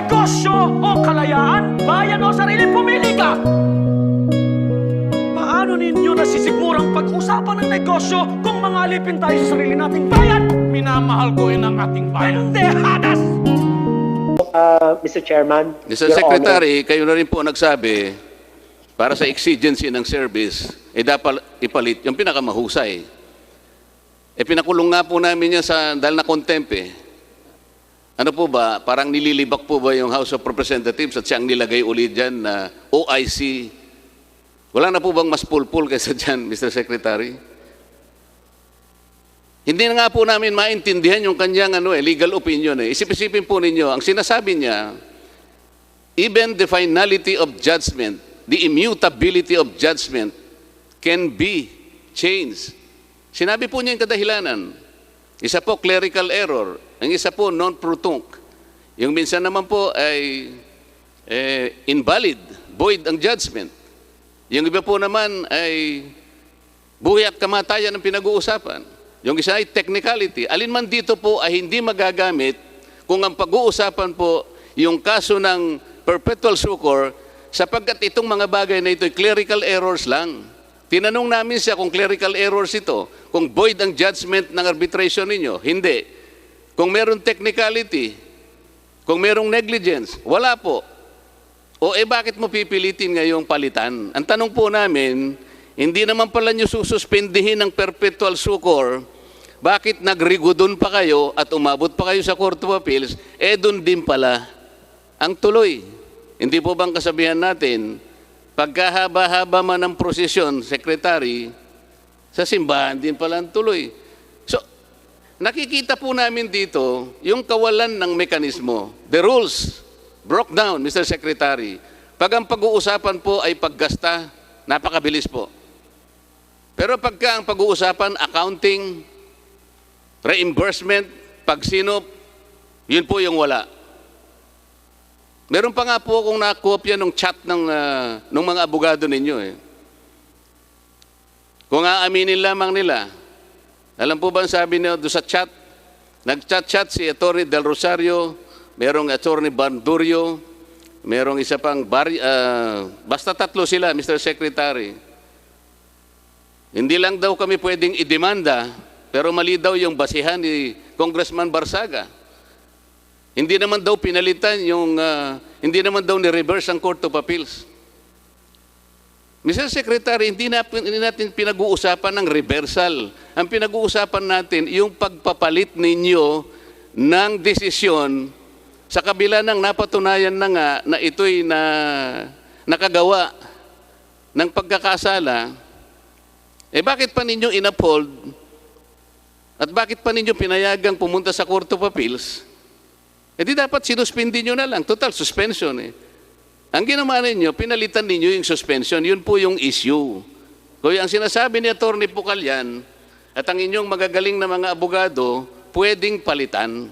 negosyo o kalayaan, bayan o sarili, pumili ka! Paano ninyo nasisigurang pag-usapan ng negosyo kung mga alipin tayo sa sarili nating bayan? Minamahal ko rin ang ating bayan. Pendehadas! Mr. Chairman, Mr. Your Secretary, kayo na rin po nagsabi, para sa exigency ng service, dapat ipalit yung pinakamahusay. Pinakulong nga po namin yan dahil na contempt eh. Ano po ba, parang nililibak po ba yung House of Representatives at siyang nilagay ulit dyan na OIC? Wala na po bang mas pulpul kaysa dyan, Mr. Secretary? Hindi na nga po namin maintindihan yung kanyang legal opinion eh. Isip-isipin po ninyo, ang sinasabi niya, even the finality of judgment, the immutability of judgment can be changed. Sinabi po niya yung kadahilanan. Isa po clerical error, ang isa po non-pro tunc. Yung minsan naman po ay invalid, void ang judgment. Yung iba po naman ay buhay at kamatayan ang pinag-uusapan. Yung isa ay technicality. Alin man dito po ay hindi magagamit kung ang pag-uusapan po yung kaso ng perpetual succor, sapagkat itong mga bagay na ito ay clerical errors lang. Tinanong namin siya kung clerical errors ito, kung void ang judgment ng arbitration ninyo. Hindi. Kung meron technicality, kung merong negligence, wala po. O bakit mo pipilitin ngayong palitan? Ang tanong po namin, hindi naman pala nyo sususpendihin ng perpetual succor, bakit nagrigodon pa kayo at umabot pa kayo sa Court of Appeals, doon din pala ang tuloy. Hindi po bang kasabihan natin, pagkahaba-haba man ng prosesyon, Secretary, sa simbahan din pala ang tuloy. So, nakikita po namin dito yung kawalan ng mekanismo. The rules broke down, Mr. Secretary. Pag ang pag-uusapan po ay paggasta, napakabilis po. Pero pagka ang pag-uusapan, accounting, reimbursement, pagsinop, yun po yung wala. Meron pa nga po akong nakopya ng chat ng mga abogado ninyo eh. Kung aaminin lamang nila, alam po ba ang sabi niyo doon sa chat? Nag-chat-chat si Atty. Del Rosario, merong Atty. Bandurio, merong isa pang, basta tatlo sila, Mr. Secretary. Hindi lang daw kami pwedeng idemanda, pero mali daw yung basihan ni Congressman Barsaga. Hindi naman daw pinalitan yung, hindi naman daw ni-reverse ang Court of Appeals. Mr. Secretary, hindi natin pinag-uusapan ng reversal. Ang pinag-uusapan natin, yung pagpapalit ninyo ng desisyon sa kabila ng napatunayan na nga na ito'y nakagawa ng pagkakasala, bakit pa ninyo in-uphold at bakit pa ninyo pinayagang pumunta sa Court of Appeals? Di dapat sinuspindi nyo na lang. Total, suspension eh. Ang ginawa ninyo, pinalitan ninyo yung suspension. Yun po yung issue. Kaya ang sinasabi ni Atty. Pucallan at ang inyong magagaling na mga abogado, pwedeng palitan.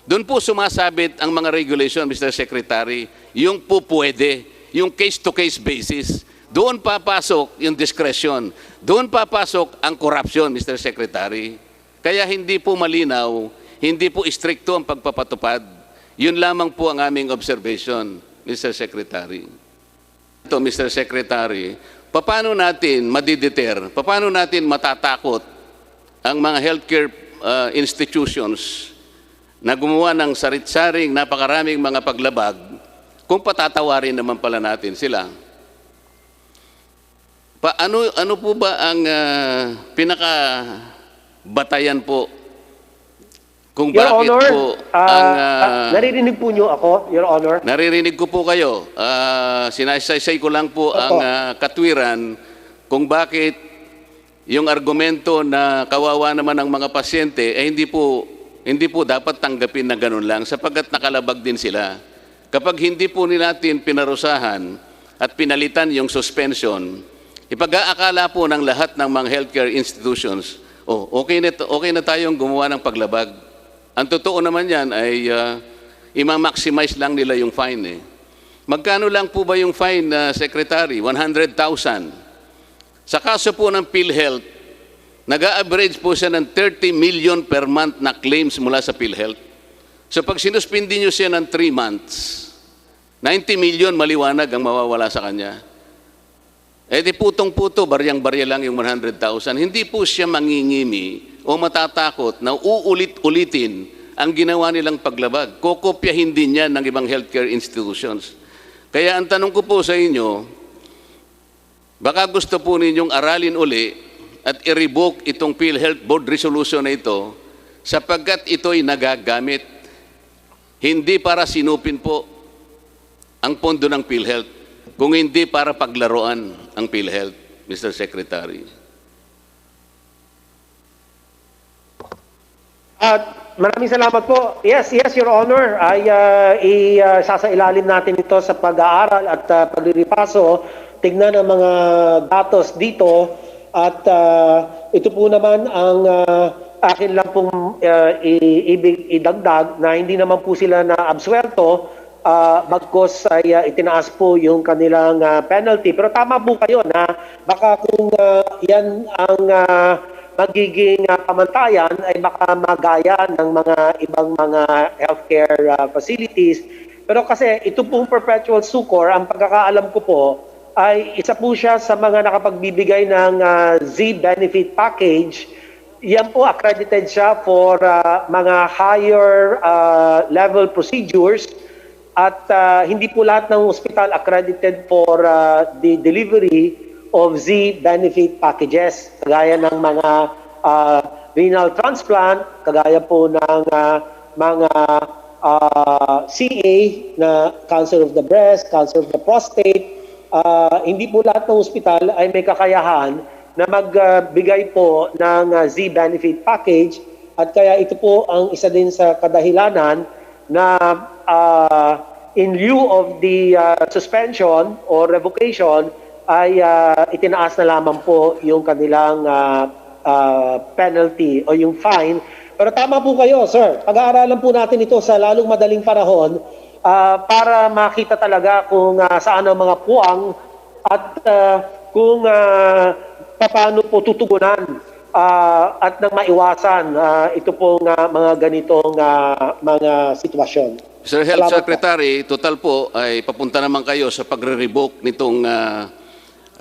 Doon po sumasabit ang mga regulation, Mr. Secretary. Yung po pwede. Yung case-to-case basis. Doon papasok yung discretion. Doon papasok ang corruption, Mr. Secretary. Kaya hindi po malinaw, hindi po istrikto ang pagpapatupad. Yun lamang po ang aming observation, Mr. Secretary. Ito, Mr. Secretary, paano natin madideter, paano natin matatakot ang mga healthcare institutions na gumawa ng sarit-saring napakaraming mga paglabag kung patatawarin naman pala natin sila? Ano po ba ang pinakabatayan po kung Your bakit Honor, po ang... naririnig po niyo ako, Your Honor? Naririnig ko po kayo. Sinasaysay ko lang po ang katwiran kung bakit yung argumento na kawawa naman ang mga pasyente hindi po dapat tanggapin na ganun lang sapagkat nakalabag din sila. Kapag hindi po natin pinarusahan at pinalitan yung suspension, ipag-aakala po ng lahat ng mga healthcare institutions, okay na tayong gumawa ng paglabag. Ang totoo naman yan ay ima-maximize lang nila yung fine eh. Magkano lang po ba yung fine, Secretary? 100,000. Sa kaso po ng PhilHealth, nag-a-average po siya ng 30 million per month na claims mula sa PhilHealth. So pag sinuspindi nyo siya ng 3 months, 90 million maliwanag ang mawawala sa kanya. Eh di putong-puto, baryang-barya lang yung 100,000. Hindi po siya mangingimi o matatakot na uulit-ulitin ang ginawa nilang paglabag. Kokopyahin din yan ng ibang healthcare institutions. Kaya ang tanong ko po sa inyo, baka gusto po ninyong aralin uli at i-revoke itong PhilHealth Board resolution na ito sapagkat ito'y nagagamit. Hindi para sinupin po ang pondo ng PhilHealth, kung hindi para paglaruan ang PhilHealth, Mr. Secretary. Maraming salamat po. Yes, Your Honor. Ay isasailalim natin ito sa pag-aaral at paglilipaso. Tignan ang mga datos dito at ito po naman ang akin lang pong ibig idagdag na hindi naman po sila na absuelto bagkos ay itinaas po yung kanilang penalty. Pero tama po kayo na baka kung yan ang magiging pamantayan ay baka magaya ng mga ibang mga healthcare facilities. Pero kasi ito pong perpetual succor, ang pagkakaalam ko po, ay isa po siya sa mga nakapagbibigay ng Z-benefit package. Yan po, accredited siya for mga higher level procedures. At hindi po lahat ng hospital accredited for the delivery of Z-benefit packages. Kagaya ng mga renal transplant, kagaya po ng mga CA na cancer of the breast, cancer of the prostate. Hindi po lahat ng hospital ay may kakayahan na magbigay po ng Z-benefit package. At kaya ito po ang isa din sa kadahilanan na in lieu of the suspension or revocation ay itinaas na lamang po yung kanilang penalty o yung fine. Pero tama po kayo, sir. Pag-aaralan po natin ito sa lalong madaling panahon para makita talaga kung saan ang mga puwang at kung paano po tutugunan at nang maiwasan ito pong mga ganitong mga sitwasyon. Sir Health Salamat Secretary, total po ay papunta naman kayo sa pagre-revoke nitong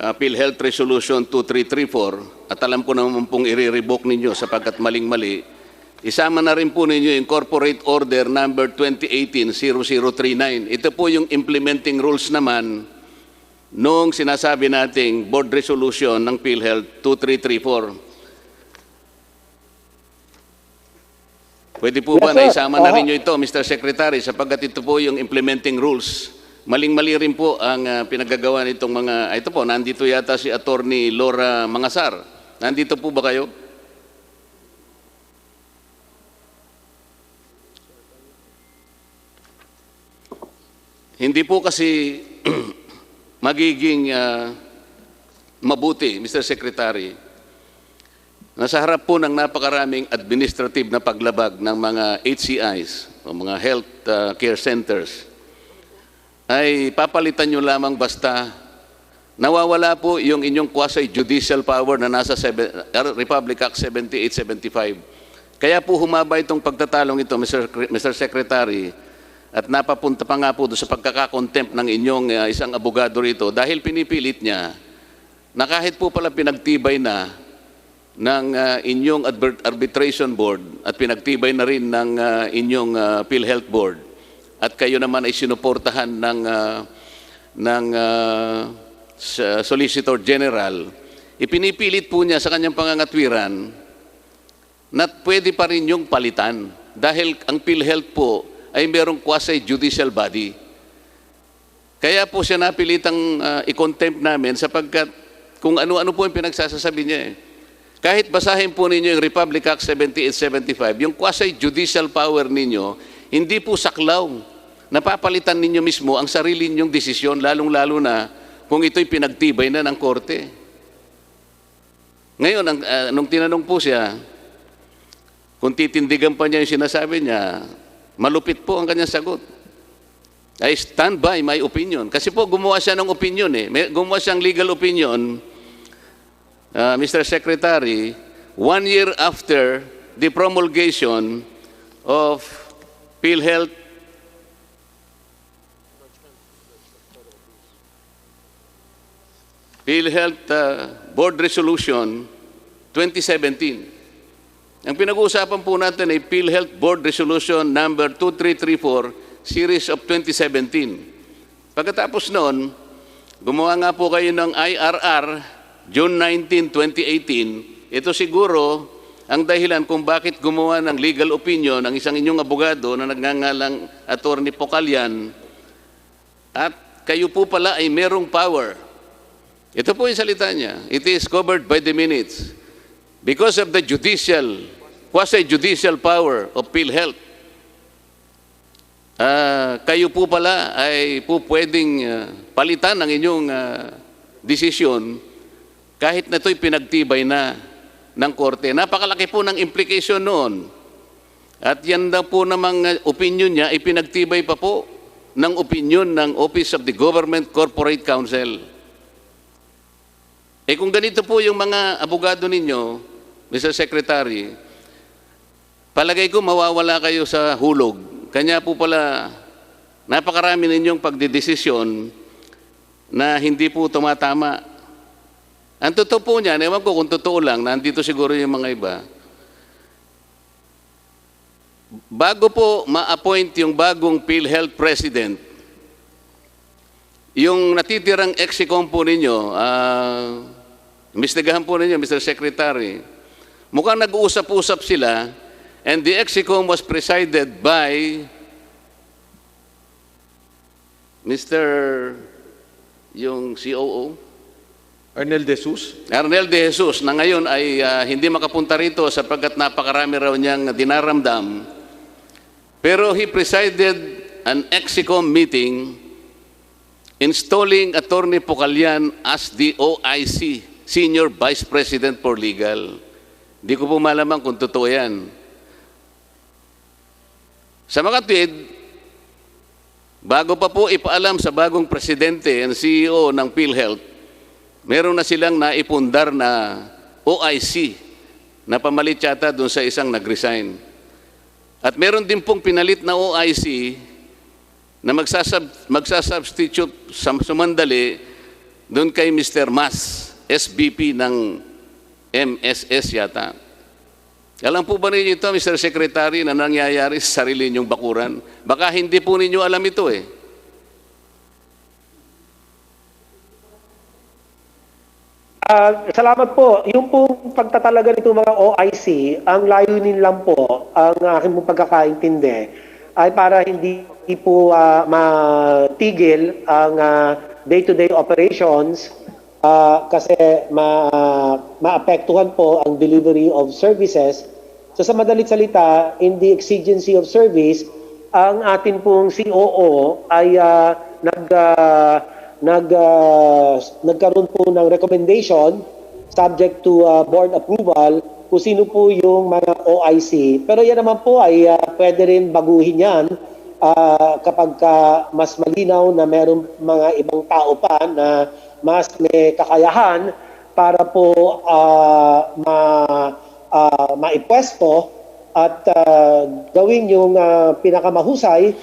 PhilHealth Resolution 2334 at alam ko naman pong i-revoke ninyo sapagkat maling-mali. Isama na rin po ninyo yung Corporate Order number 2018-0039. Ito po yung implementing rules naman nung sinasabi nating board resolution ng PhilHealth 2334. Pwede po ba na isama na rin nyo ito, Mr. Secretary, sapagkat ito po yung implementing rules. Maling-mali rin po ang pinagagawa nitong mga, ito po, nandito yata si Attorney Laura Mangasar. Nandito po ba kayo? Hindi po kasi magiging mabuti, Mr. Secretary. Nasa harap po ng napakaraming administrative na paglabag ng mga HCIs o mga health care centers, ay papalitan nyo lamang basta nawawala po yung inyong quasi-judicial power na nasa Republic Act 7875. Kaya po humaba itong pagtatalong ito, Mr. Secretary, at napapunta pa nga po doon sa pagkakakontempt ng inyong isang abogado rito dahil pinipilit niya na kahit po pala pinagtibay na ng inyong arbitration board at pinagtibay na rin ng inyong PhilHealth board at kayo naman ay sinuportahan ng Solicitor General, ipinipilit po niya sa kanyang pangangatwiran na pwede pa rin yung palitan dahil ang PhilHealth po ay merong quasi-judicial body. Kaya po siya napilitang i-contempt namin sapagkat kung ano-ano po yung pinagsasasabi niya eh. Kahit basahin po ninyo yung Republic Act 7875, yung quasi-judicial power ninyo, hindi po saklaw. Napapalitan ninyo mismo ang sarili ninyong desisyon, lalong-lalo na kung ito'y pinagtibay na ng korte. Ngayon, nung tinanong po siya, kung titindigan pa niya yung sinasabi niya, malupit po ang kanyang sagot. I stand by my opinion. Kasi po gumawa siya ng opinion eh. Gumawa siyang legal opinion, Mr. Secretary, 1 year after the promulgation of PhilHealth PhilHealth Board Resolution 2017. Ang pinag-uusapan po natin ay PhilHealth Board Resolution number 2334, series of 2017. Pagkatapos noon, gumawa nga po kayo ng IRR, June 19, 2018. Ito siguro ang dahilan kung bakit gumawa ng legal opinion ng isang inyong abogado na nagngangalang Attorney Pocalian, at kayo po pala ay merong power. Ito po yung salita niya. It is covered by the minutes. Because of the quasi-judicial power of PhilHealth, kayo po pala ay po pwedeng palitan ng inyong desisyon kahit na ito'y pinagtibay na ng korte. Napakalaki po ng implication noon. At yan daw po namang opinion niya, ipinagtibay pa po ng opinion ng Office of the Government Corporate Counsel. Kung ganito po yung mga abogado ninyo, Mr. Secretary, palagay ko mawawala kayo sa hulog. Kanya po pala, napakarami ninyong pagdidesisyon na hindi po tumatama. Ang totoo po niyan, ewan ko kung totoo lang, nandito siguro yung mga iba, bago po ma-appoint yung bagong PhilHealth President, yung natitirang ex-ecom po ninyo, imbestigahan po ninyo, Mr. Secretary, mukhang nag-uusap-usap sila, and the ex-ecom was presided by Mr. yung COO, Arnel De Jesus. Arnel De Jesus, na ngayon ay hindi makapunta rito sapagkat napakarami raw niyang dinaramdam. Pero he presided an ex-ecom meeting installing Attorney Pocalian as the OIC, Senior Vice President for Legal. Di ko po malaman kung totoo yan. Sa mga tweet, bago pa po ipaalam sa bagong presidente and CEO ng PhilHealth, meron na silang naipundar na OIC na pamalit yata doon sa isang nag-resign. At meron din pong pinalit na OIC na magsasubstitute sumandali doon kay Mr. Mas, SVP ng MSS yata. Alam po ba ninyo ito, Mr. Secretary, na nangyayari sa sarili ninyong bakuran? Baka hindi po ninyo alam ito eh. Salamat po. Yung pong pagtatalaga nito mga OIC, ang layunin lang po, ang aking pong pagkakaintindi, ay para hindi po matigil ang day-to-day operations kasi maapektuhan po ang delivery of services. So sa madalit salita, in the exigency of service, ang atin pong COO ay nagkaroon po ng recommendation subject to board approval kung sino po yung mga OIC. Pero yan naman po ay pwede rin baguhin yan kapag mas malinaw na merong mga ibang tao pa na mas may kakayahan para po maipwesto at gawin yung pinakamahusay